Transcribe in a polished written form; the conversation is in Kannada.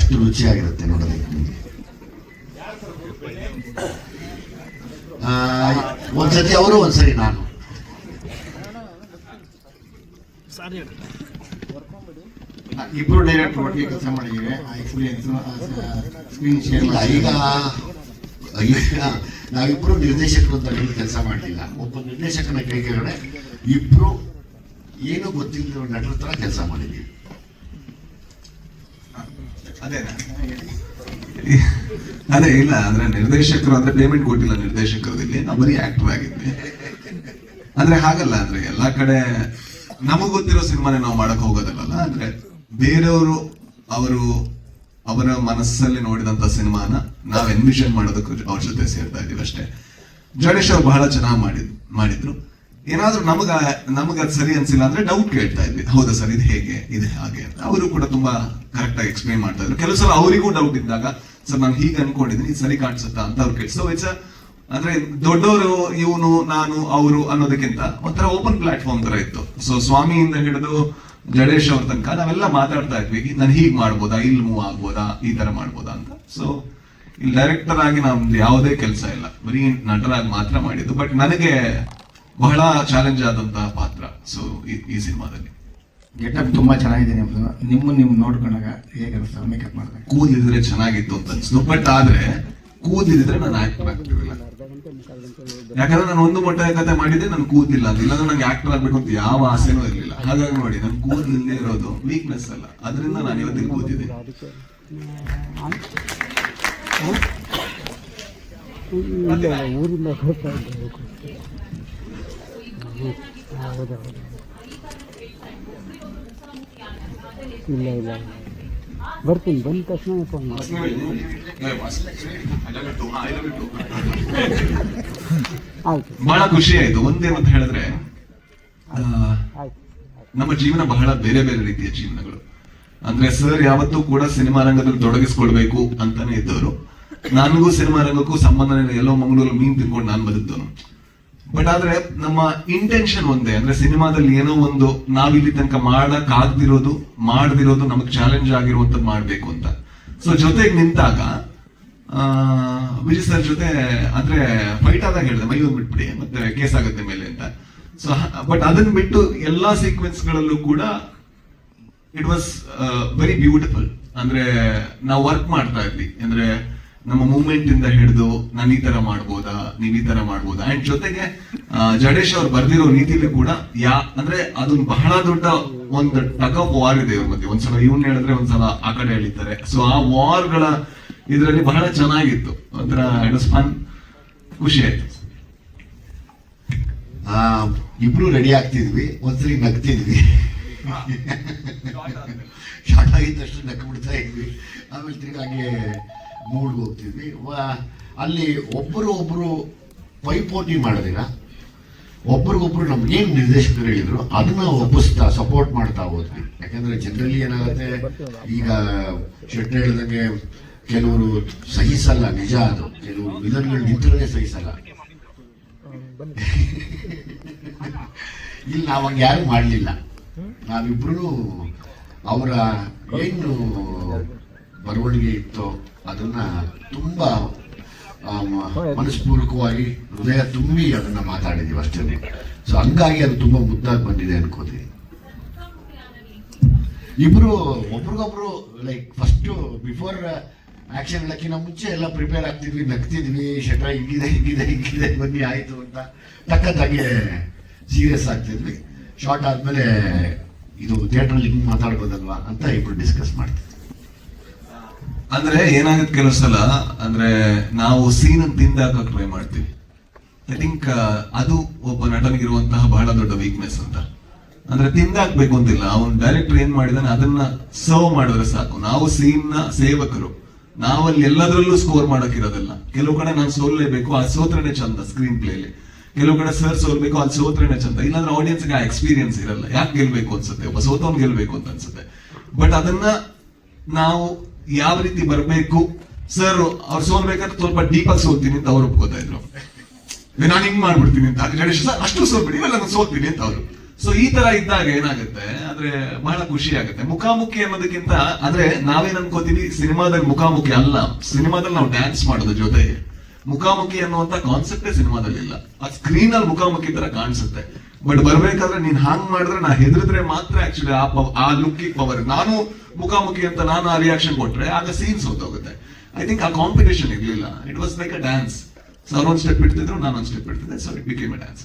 ಅಷ್ಟು ರುಚಿಯಾಗಿರುತ್ತೆ ನೋಡೋದಕ್ಕೆ ನಿಮಗೆ. ಒಂದ್ಸತಿ ಅವರು ಒಂದ್ಸರಿ ನಾನು ಇಬ್ರು ಡೈರೆಕ್ಟರ್ ಒಟ್ಟಿಗೆ ಕೆಲಸ ಮಾಡಿದ್ದೀವಿ. ಸ್ಕ್ರೀನ್ ಶೇರ್ ಈಗ ನಾವಿಬ್ರು ನಿರ್ದೇಶಕರು ಅಂತ ಹೇಳಿ ಕೆಲಸ ಮಾಡಲಿಲ್ಲ. ಒಬ್ಬ ನಿರ್ದೇಶಕನ ಕೈ ಕೆಳಗಡೆ ಇಬ್ರು ಏನು ಗೊತ್ತಿಲ್ಲದ ನಟರ ತರ ಕೆಲಸ ಮಾಡಿದ್ದೀವಿ. ಅದೇ ಇಲ್ಲ ಅಂದ್ರೆ ನಿರ್ದೇಶಕರು ಅಂದ್ರೆ ಪೇಮೆಂಟ್ ಕೊಟ್ಟಿಲ್ಲ ನಿರ್ದೇಶಕರಲ್ಲಿ, ನಾವು ಬರೀ ಆಕ್ಟರ್ ಆಗಿದ್ವಿ. ಅಂದ್ರೆ ಹಾಗಲ್ಲ, ಅಂದ್ರೆ ಎಲ್ಲಾ ಕಡೆ ನಮಗ್ ಗೊತ್ತಿರೋ ಸಿನಿಮಾನೇ ನಾವು ಮಾಡಕ್ ಹೋಗೋದಲ್ಲ. ಅಂದ್ರೆ ಬೇರೆಯವರು ಅವರ ಮನಸ್ಸಲ್ಲಿ ನೋಡಿದಂತ ಸಿನಿಮಾನ ನಾವ್ ಎನ್ವಿಷನ್ ಮಾಡೋದಕ್ಕೆ ಅವ್ರ ಜೊತೆ ಸೇರ್ತಾ ಇದೀವಿ ಅಷ್ಟೇ. ಜಡೇಶ್ ಅವ್ರು ಬಹಳ ಚೆನ್ನಾಗಿ ಮಾಡಿದ್ರು. ಏನಾದ್ರೂ ನಮಗ ಅದು ಸರಿ ಅನ್ಸಿಲ್ಲ ಅಂದ್ರೆ ಡೌಟ್ ಕೇಳ್ತಾ ಇದ್ವಿ, ಹೌದಾ ಸರ್ ಇದು ಹೇಗೆ ಇದು ಹಾಗೆ ಅಂತ. ಅವರು ಕೂಡ ತುಂಬಾ ಕರೆಕ್ಟ್ ಆಗಿ ಎಕ್ಸ್ಪ್ಲೈನ್ ಮಾಡ್ತಾ ಇದ್ರು. ಕೆಲವು ಸಲ ಅವರಿಗೂ ಡೌಟ್ ಇದ್ದಾಗ ಸರ್ ನಾನು ಹೀಗೆ ಅನ್ಕೊಂಡಿದ್ದೀನಿ ಸರಿ ಕಾಣಿಸುತ್ತಾ ಅಂತ ಅವ್ರು ಕೇಳಿ. ಸೊ ಇಟ್ಸ್ ಅಂದ್ರೆ ದೊಡ್ಡವರು ಇವನು ನಾನು ಅವರು ಅನ್ನೋದಕ್ಕಿಂತ ಒಂಥರ ಓಪನ್ ಪ್ಲಾಟ್ಫಾರ್ಮ್ ತರ ಇತ್ತು. ಸೊ ಸ್ವಾಮಿಯಿಂದ ಹಿಡಿದು ಜಡೇಶ್ ಅವ್ರ ತನಕ ನಾವೆಲ್ಲ ಮಾತಾಡ್ತಾ ಇದ್ವಿ, ನಾನು ಹೀಗ್ ಮಾಡ್ಬೋದಾ, ಇಲ್ಲಿ ಮೂವ್ ಆಗ್ಬೋದಾ, ಈ ತರ ಮಾಡ್ಬೋದಾ ಅಂತ. ಸೊ ಇಲ್ಲಿ ಡೈರೆಕ್ಟರ್ ಆಗಿ ನಮ್ದು ಯಾವುದೇ ಕೆಲಸ ಇಲ್ಲ, ಬರೀ ನಟರಾಗಿ ಮಾತ್ರ ಮಾಡಿದ್ದು. ಬಟ್ ನನಗೆ ಬಹಳ ಚಾಲೆಂಜ್ ಆದಂತಹ ಪಾತ್ರ. ಸೊ ಈ ಸಿನಿಮಾದಲ್ಲಿ ಗೆಟಪ್ ತುಂಬಾ ಚೆನ್ನಾಗಿದೆ ನಿಮ್ದು. ನೀವು ನೋಡ್ಕೊಂಡಾಗ ಹೇಗೆ ಅನಿಸ್ತಾ ಮೇಕಪ್ ಮಾಡಿದಾಗ? ಕೂದಲಿದ್ರೆ ಚೆನ್ನಾಗಿತ್ತು ಅಂತ ಅನ್ಸ್ತು. ಬಟ್ ಆದ್ರೆ ಕೂದಲಿದ್ರೆ ನಾನು ಆಕ್ಟರ್ ಆಗ್ತಿರ್ಲಿಲ್ಲ. ಯಾಕಂದ್ರೆ ನಾನು ಒಂದು ಮೊಟ್ಟ ಕತೆ ಮಾಡಿದ್ದೆ, ನನ್ ಕೂದಲಿಲ್ಲ ಅಂತ. ಇಲ್ಲಾಂದ್ರೆ ನಂಗೆ ಆಕ್ಟರ್ ಆಗ್ಬೇಕು ಅಂತ ಯಾವ ಆಸೆನೂ ಇರಲಿಲ್ಲ. ಹಾಗಾಗಿ ನೋಡಿ ನನ್ ಕೂದಲಿಲ್ಲದೆ ಇರೋದು ವೀಕ್ನೆಸ್ ಅಲ್ಲ, ಅದರಿಂದ ನಾನು ಇವತ್ತಿಗೆ ಕೂತಿದ್ದೀನಿ. ಇಲ್ಲ ಬರ್ತೀನಿ, ಬಂದ ತಕ್ಷಣ ಫೋನ್ ಆಯ್ತು. ಬಹಳ ಖುಷಿ ಆಯ್ತು. ಒಂದೇನಂತ ಹೇಳಿದ್ರೆ ನಮ್ಮ ಜೀವನ ಬಹಳ ಬೇರೆ ಬೇರೆ ರೀತಿಯ ಜೀವನಗಳು. ಅಂದ್ರೆ ಸರ್ ಯಾವತ್ತೂ ಕೂಡ ಸಿನಿಮಾ ರಂಗದಲ್ಲಿ ತೊಡಗಿಸ್ಕೊಳ್ಬೇಕು ಅಂತಾನೆ ಇದ್ದವರು. ನನಗೂ ಸಿನಿಮಾ ರಂಗಕ್ಕೂ ಸಂಬಂಧ ಎಲ್ಲೋ ಮಂಗಳೂರು ಮೀನ್ ತಿನ್ಕೊಂಡು ನಾನು ಬದುಕ್ತವನು. ಬಟ್ ಆದ್ರೆ ನಮ್ಮ ಇಂಟೆನ್ಷನ್ ಒಂದೇ, ಅಂದ್ರೆ ಸಿನಿಮಾದಲ್ಲಿ ಏನೋ ಒಂದು ನಾವಿಲ್ಲಿ ತನಕ ಮಾಡಕ್ ಮಾಡದಿರೋದು ನಮಗ್ ಚಾಲೆಂಜ್ ಆಗಿರುವಂತದ್ದು ಮಾಡ್ಬೇಕು ಅಂತ. ಸೊ ಜೊತೆಗೆ ನಿಂತಾಗ ವಿಜಯ್ ಸರ್ ಜೊತೆ ಅಂದ್ರೆ ಫೈಟ್ ಆದಾಗ ಹೇಳಿದೆ ಮೈ ಬಿಟ್ಬಿಡಿ ಮತ್ತೆ ಕೇಸ್ ಆಗುತ್ತೆ ಮೇಲೆ ಅಂತ. ಸೊ ಬಟ್ ಅದನ್ನ ಬಿಟ್ಟು ಎಲ್ಲಾ ಸೀಕ್ವೆನ್ಸ್ ಗಳಲ್ಲೂ ಕೂಡ ಇಟ್ ವಾಸ್ ವೆರಿ ಬ್ಯೂಟಿಫುಲ್. ಅಂದ್ರೆ ನಾವು ವರ್ಕ್ ಮಾಡ್ತಾ ಇದ್ವಿ, ಅಂದ್ರೆ ನಮ್ಮ ಮೂವ್ಮೆಂಟ್ ಇಂದ ಹಿಡಿದು ನಾನು ಈ ತರ ಮಾಡ್ಬೋದಾ, ನೀವ್ ಈ ತರ ಮಾಡ್ಬೋದಾ. ಅಂಡ್ ಜೊತೆಗೆ ಜಡೇಶ್ ಅವ್ರು ಬರ್ದಿರೋ ರೀತಿಲಿ ಕೂಡ ಅಂದ್ರೆ ಅದೊಂದು ಬಹಳ ದೊಡ್ಡ ಒಂದು ಟಗ್ ಆಫ್ ವಾರ್ ಇದೆ ಇವ್ರ ಮಧ್ಯೆ. ಒಂದ್ಸಲ ಇವ್ನ ಹೇಳಿದ್ರೆ ಒಂದ್ಸಲ ಆ ಕಡೆ ಎಳಿತಾರೆ. ಸೊ ಆ ವಾರ್ಗಳ ಇದರಲ್ಲಿ ಬಹಳ ಚೆನ್ನಾಗಿತ್ತು. ಒಂಥರ ಇಟ್ ವಾಸ್ ಫನ್, ಖುಷಿ ಆಯ್ತು. ಇಬ್ರು ರೆಡಿ ಆಗ್ತಿದ್ವಿ, ಒಂದ್ಸರಿ ನಗ್ತಿದ್ವಿ. ಶಾರ್ಟ್ ಆಗಿದ್ದಷ್ಟು ನಕ್ಕ ಬಿಡ್ತಾ ಇದ್ವಿ. ಆಮೇಲೆ ತಿರ್ಗಿ ಹಾಗೆ ಮೂಡ್ಗೆ ಹೋಗ್ತಿದ್ವಿ. ಅಲ್ಲಿ ಒಬ್ಬರು ಪೈಪೋಟಿ ಮಾಡೋದಿಲ್ಲ, ಒಬ್ರಿಗೊಬ್ರು ನಮ್ಗೇನು ನಿರ್ದೇಶಕರು ಹೇಳಿದ್ರು ಅದನ್ನ ಒಪ್ಪಿಸ್ತಾ ಸಪೋರ್ಟ್ ಮಾಡ್ತಾ ಹೋದ್ವಿ. ಯಾಕಂದ್ರೆ ಜನರಲಿ ಏನಾಗುತ್ತೆ, ಈಗ ಶೆಟ್ಟಿ ಹೇಳಿದಂಗೆ ಕೆಲವರು ಸಹಿಸಲ್ಲ, ನಿಜ ಅದು. ಕೆಲವರು ವಿಲನ್ಗಳು ನಿಂತರೇ ಸಹಿಸಲ್ಲ. ಇಲ್ಲಿ ನಾವು ಹಂಗೆ ಯಾರು ಮಾಡಲಿಲ್ಲ. ನಾವಿಬ್ರು ಅವರ ಏನು ಬರವಣಿಗೆ ಇತ್ತೋ ಅದನ್ನ ತುಂಬಾ ಮನಸ್ಪೂರ್ವಕವಾಗಿ ಹೃದಯ ತುಂಬಿ ಅದನ್ನ ಮಾತಾಡಿದೀವಿ ಅಷ್ಟೇ. ಸೊ ಹಂಗಾಗಿ ಅದು ತುಂಬಾ ಮುದ್ದಾಗಿ ಬಂದಿದೆ ಅನ್ಕೋತೀನಿ. ಇಬ್ರು ಒಬ್ರಿಗೊಬ್ರು ಲೈಕ್ ಫಸ್ಟ್ ಬಿಫೋರ್ ಆಕ್ಷನ್ ಹೇಳಕ್ಕಿಂತ ಮುಂಚೆ ಎಲ್ಲ ಪ್ರಿಪೇರ್ ಆಗ್ತಿದ್ವಿ, ನಗ್ತಿದ್ವಿ. ಶೆಟ್ರ ಹಿಂಗಿದೆ ಬನ್ನಿ ಆಯ್ತು ಅಂತ ತಕ್ಕದ್ದಾಗೆ ಸೀರಿಯಸ್ ಆಗ್ತಿದ್ವಿ. ಶಾರ್ಟ್ ಆದ್ಮೇಲೆ ಇದು ಥಿಯೇಟರ್ ಹಿಂಗ್ ಮಾತಾಡ್ಬೋದಲ್ವಾ ಅಂತ ಇಬ್ರು ಡಿಸ್ಕಸ್ ಮಾಡ್ತಿದ್ವಿ. ಅಂದ್ರೆ ಏನಾಗುತ್ತೆ ಕೆಲವು ಸಲ, ಅಂದ್ರೆ ನಾವು ಸೀನ್ ಅಂತ ತಿಂದಾಕಕ್ ಟ್ರೈ ಮಾಡ್ತೀವಿ. ಐ ಥಿಂಕ್ ಅದು ಒಬ್ಬ ನಟನಿಗಿರುವಂತಹ ಬಹಳ ದೊಡ್ಡ ವೀಕ್ನೆಸ್ ಅಂತ. ಅಂದ್ರೆ ತಿಂದಾಕ್ಬೇಕು ಅಂತಿಲ್ಲ, ಅವನು ಡೈರೆಕ್ಟರ್ ಏನ್ ಮಾಡಿದಾನೆ ಅದನ್ನ ಸರ್ವ್ ಮಾಡಿದ್ರೆ ಸಾಕು. ನಾವು ಸೀನ್ ನ ಸೇವಕರು, ನಾವಲ್ಲಿ ಎಲ್ಲದರಲ್ಲೂ ಸ್ಕೋರ್ ಮಾಡಕ್ಕಿರೋದಿಲ್ಲ. ಕೆಲವು ಕಡೆ ನಾನು ಸೋಲ್ಲೇಬೇಕು, ಆ ಸೋತ್ರನೇ ಚಂದ ಸ್ಕ್ರೀನ್ ಪ್ಲೇಲಿ. ಕೆಲವು ಕಡೆ ಸರ್ ಸೋಲ್ಬೇಕು, ಅಲ್ಲಿ ಸೋತ್ರನೇ ಚಂದ. ಇಲ್ಲಾಂದ್ರೆ ಆಡಿಯನ್ಸ್ಗೆ ಆ ಎಕ್ಸ್ಪೀರಿಯನ್ಸ್ ಇರಲ್ಲ. ಯಾಕೆ ಗೆಲ್ಬೇಕು ಅನ್ಸುತ್ತೆ, ಒಬ್ಬ ಸೋತವನ್ ಗೆಲ್ಬೇಕು ಅಂತ ಅನ್ಸುತ್ತೆ. ಬಟ್ ಅದನ್ನ ನಾವು ಯಾವ ರೀತಿ ಬರ್ಬೇಕು, ಸರ್ ಅವ್ರು ಸೋಲ್ಬೇಕಾದ್ರೆ ಸ್ವಲ್ಪ ಡೀಪಾಗಿ ಸೋಲ್ತೀನಿ ಅಂತ ಅವ್ರು ಒಪ್ಕೋತಾ ಇದ್ರು. ನಾನು ಹಿಂಗ್ ಮಾಡ್ಬಿಡ್ತೀನಿ ಅಂತ ಜಡೇಶ್ ಸರ್ ಅಷ್ಟು ಸೋಲ್ಬಿಡಿ, ಇಲ್ಲ ನಾನು ಸೋಲ್ತೀನಿ ಅಂತ ಅವರು. ಸೊ ಈ ತರ ಇದ್ದಾಗ ಏನಾಗುತ್ತೆ ಅಂದ್ರೆ ಬಹಳ ಖುಷಿ ಆಗುತ್ತೆ. ಮುಖಾಮುಖಿ ಅನ್ನೋದಕ್ಕಿಂತ ಅಂದ್ರೆ ನಾವೇನ್ ಅನ್ಕೋತೀವಿ ಸಿನಿಮಾದಲ್ಲಿ ಮುಖಾಮುಖಿ ಅಲ್ಲ, ಸಿನಿಮಾದಲ್ಲಿ ನಾವು ಡ್ಯಾನ್ಸ್ ಮಾಡೋದ್ರ ಜೊತೆಗೆ ಮುಖಾಮುಖಿ ಅನ್ನುವಂತ ಕಾನ್ಸೆಪ್ಟೇ ಸಿನಿಮಾದಲ್ಲಿ ಇಲ್ಲ. ಆ ಸ್ಕ್ರೀನ್ ಅಲ್ಲಿ ಮುಖಾಮುಖಿ ತರ ಕಾಣಿಸುತ್ತೆ, ಬಟ್ ಬರ್ಬೇಕಾದ್ರೆ ನೀನ್ ಹಾಂಗ್ ಮಾಡಿದ್ರೆ ನಾ ಹೆದರಿದ್ರೆ ಮಾತ್ರ ಆಕ್ಚುಲಿ ಆ ಲುಕ್ ಪವರ್. ನಾನು ಮುಖಾಮುಖಿ ಅಂತ ನಾನು ಆ ರಿಯಾಕ್ಷನ್ ಕೊಟ್ರೆ ಆಗ ಸೀನ್ಸ್ ಹೋಗುತ್ತೆ. ಐ ಥಿಂಕ್ ಆ ಕಾಂಪಿಟೇಷನ್ ಇರ್ಲಿಲ್ಲ, it was like a dance. So ಅವ್ರೊಂದು ಸ್ಟೆಪ್ ಇಡ್ತಿದ್ರು, ನಾನೊಂದು ಸ್ಟೆಪ್ ಇಡ್ತಿದ್ದೆ, so it became a dance.